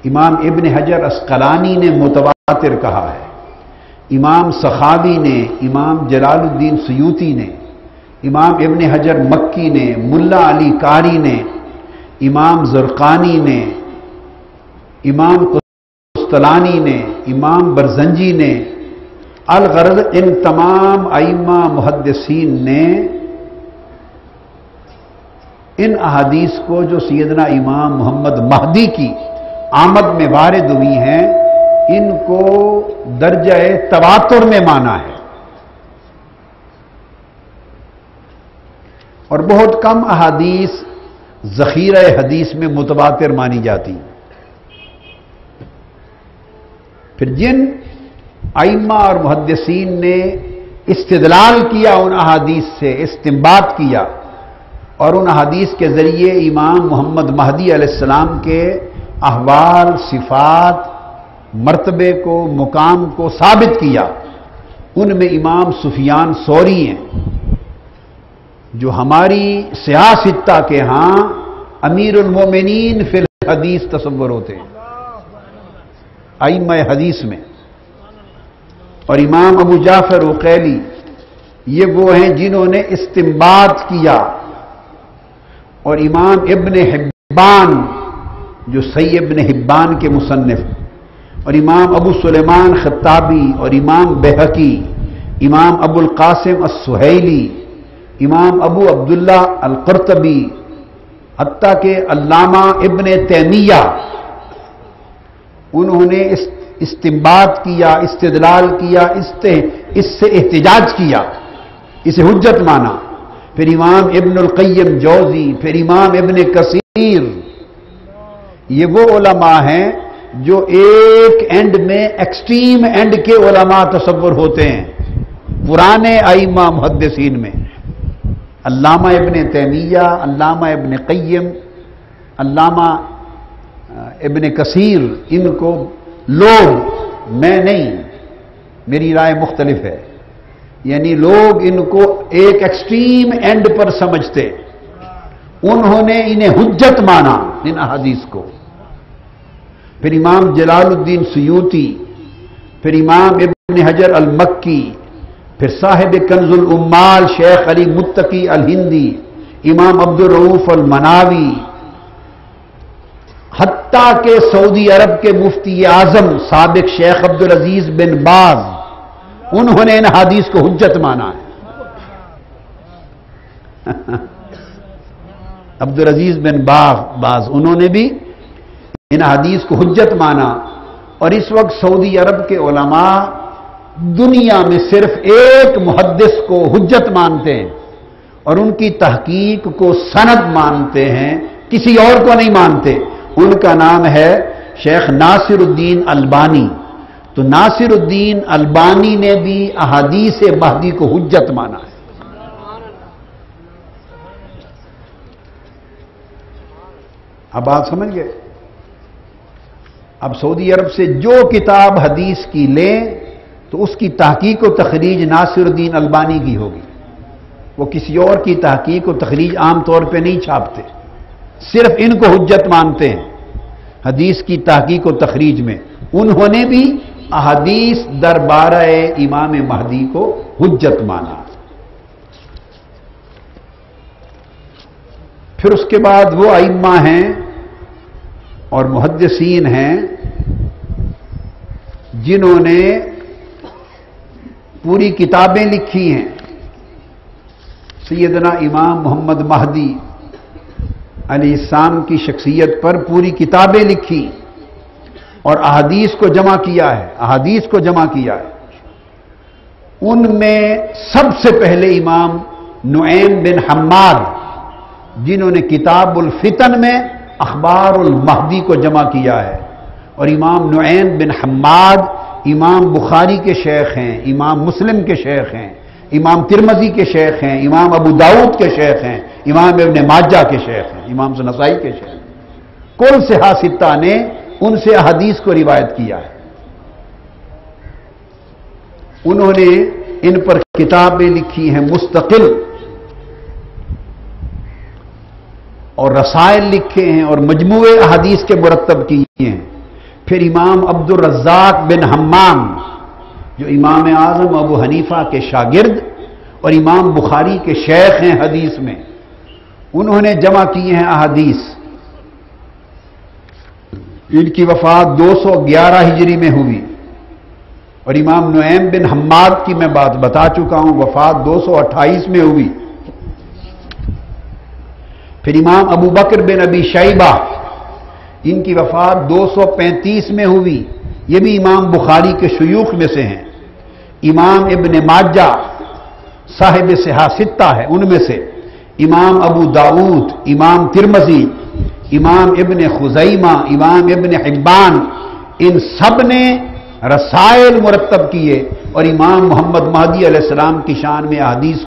امام ابن حجر اسقلانی نے متواتر کہا ہے، امام سخاوی نے، امام جلال الدین سیوطی نے، امام ابن حجر مکی نے، ملا علی قاری نے، امام زرقانی نے، امام قسطلانی نے، امام برزنجی نے، الغرض ان تمام ائمہ محدثین نے ان احادیث کو جو سیدنا امام محمد مہدی کی آمد میں وارد ہوئی ہیں ان کو درجہ تواتر میں مانا ہے، اور بہت کم احادیث ذخیرہ حدیث میں متواتر مانی جاتی۔ پھر جن ائمہ اور محدثین نے استدلال کیا ان احادیث سے، استنباط کیا، اور ان احادیث کے ذریعے امام محمد مہدی علیہ السلام کے احوال، صفات، مرتبے کو، مقام کو ثابت کیا، ان میں امام سفیان ثوری ہیں جو ہماری سیاستہ کے ہاں امیر المومنین فی الحدیث تصور ہوتے ہیں ائمہ حدیث میں، اور امام ابو جعفر عقیلی یہ وہ ہیں جنہوں نے استنباط کیا، اور امام ابن حبان جو صحیح ابن حبان کے مصنف، اور امام ابو سلیمان خطابی، اور امام بہقی، امام ابو القاسم السہیلی، امام ابو عبداللہ القرطبی، حتیٰ کہ علامہ ابن تیمیہ انہوں نے استنباط کیا، استدلال کیا، اس سے احتجاج کیا، اسے حجت مانا۔ پھر امام ابن القیم جوزی، پھر امام ابن کثیر، یہ وہ علماء ہیں جو ایک اینڈ میں ایکسٹریم اینڈ کے علماء تصور ہوتے ہیں پرانے ائمہ محدثین میں، علامہ ابن تیمیہ، علامہ ابن قیم، علامہ ابن کثیر، ان کو لوگ، میں نہیں، میری رائے مختلف ہے، یعنی لوگ ان کو ایک ایکسٹریم اینڈ پر سمجھتے، انہوں نے انہیں حجت مانا ان احادیث کو۔ پھر امام جلال الدین سیوطی، پھر امام ابن حجر المکی، پھر صاحب کنز الامال شیخ علی متقی الہندی، امام عبد الرؤوف المناوی، حتیٰ کہ سعودی عرب کے مفتی اعظم سابق شیخ عبدالعزیز بن باز، انہوں نے ان حدیث کو حجت مانا ہے۔ عبدالعزیز بن باز انہوں نے بھی ان حدیث کو حجت مانا، اور اس وقت سعودی عرب کے علماء دنیا میں صرف ایک محدث کو حجت مانتے ہیں اور ان کی تحقیق کو سند مانتے ہیں، کسی اور کو نہیں مانتے، ان کا نام ہے شیخ ناصر الدین البانی۔ تو ناصر الدین البانی نے بھی احادیث مہدی کو حجت مانا ہے۔ اب آپ سمجھ گئے؟ اب سعودی عرب سے جو کتاب حدیث کی لیں تو اس کی تحقیق و تخریج ناصر الدین البانی کی ہوگی، وہ کسی اور کی تحقیق و تخریج عام طور پہ نہیں چھاپتے، صرف ان کو حجت مانتے ہیں حدیث کی تحقیق و تخریج میں۔ انہوں نے بھی احادیث دربارہ امام مہدی کو حجت مانا۔ پھر اس کے بعد وہ ائمہ ہیں اور محدثین ہیں جنہوں نے پوری کتابیں لکھی ہیں، سیدنا امام محمد مہدی علیہ السلام کی شخصیت پر پوری کتابیں لکھی اور احادیث کو جمع کیا ہے، ان میں سب سے پہلے امام نعیم بن حماد جنہوں نے کتاب الفتن میں اخبار المہدی کو جمع کیا ہے، اور امام نعیم بن حماد امام بخاری کے شیخ ہیں، امام مسلم کے شیخ ہیں، امام ترمذی کے شیخ ہیں، امام ابو داؤد کے شیخ ہیں، امام ابن ماجہ کے شیخ ہیں، امام نسائی کے شیخ ہیں۔ کل صحاح ستہ نے ان سے احادیث کو روایت کیا ہے۔ انہوں نے ان پر کتابیں لکھی ہیں مستقل، اور رسائل لکھے ہیں اور مجموعے احادیث کے مرتب کیے ہیں۔ پھر امام عبدالرزاق بن حمام جو امام اعظم ابو حنیفہ کے شاگرد اور امام بخاری کے شیخ ہیں حدیث میں، انہوں نے جمع کیے ہیں احادیث۔ ان کی وفات 211 ہجری میں ہوئی، اور امام نعیم بن حماد کی میں بات بتا چکا ہوں، وفات 228 میں ہوئی۔ پھر امام ابو بکر بن ابی شیبہ، ان کی وفات 235 میں ہوئی، یہ بھی امام بخاری کے شیوخ میں سے ہیں۔ امام ابن ماجہ صاحب صحاح ستہ ہے ان میں سے، امام ابو داؤد، امام ترمذی، امام ابن خزیمہ، امام ابن حبان، ان سب نے رسائل مرتب کیے اور امام محمد مہدی علیہ السلام کی شان میں احادیث